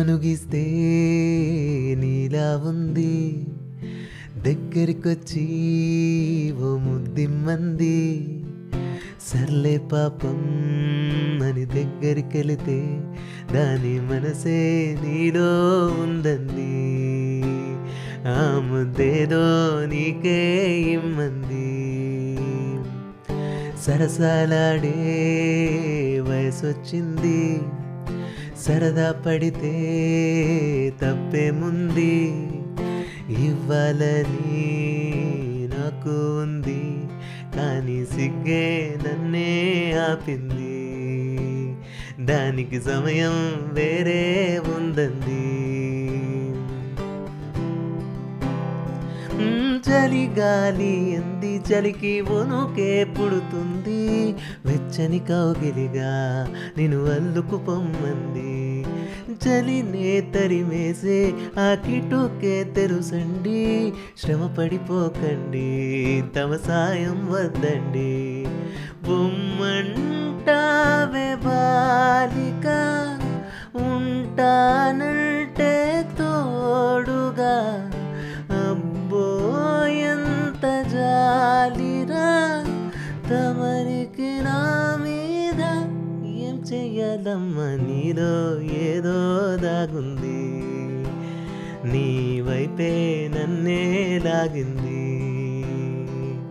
కనుగిస్తే నీలా ఉంది, దగ్గరికొచ్చి ఓ ముద్దిమ్మంది. సర్లే పాపం అని దగ్గరికెళితే దాని మనసే నీలో ఉందంది. ఆ ముద్దేదో నీకే ఇమ్మంది. సరసాలాడే వయసొచ్చింది, సరదా పడితే తప్పేముంది. ఇవ్వాలని నాకు ఉంది, కానీ సిగ్గే నన్నే ఆపింది. దానికి సమయం వేరే ఉందంది. చలిగాలి అంది, చలికి వణుకే పుడుతుంది. వెచ్చని కౌగిలిగా నిన్ను అల్లుకు పొమ్మంది. చలినే తరిమేసే ఆ కిటుకే తెరుసండి. శ్రమ పడిపోకండి, తమ సాయం వద్దండి. బొమ్మంటావే బాలిక, ఉంటానంటే తోడుగా. అబ్బో ఎంత జాలిరా తమరికి నా మీద. ఏం చెయ్యాలమ్మా, నీలో ఏదో దాగుంది, నీ వైపే నన్నే లాగింది.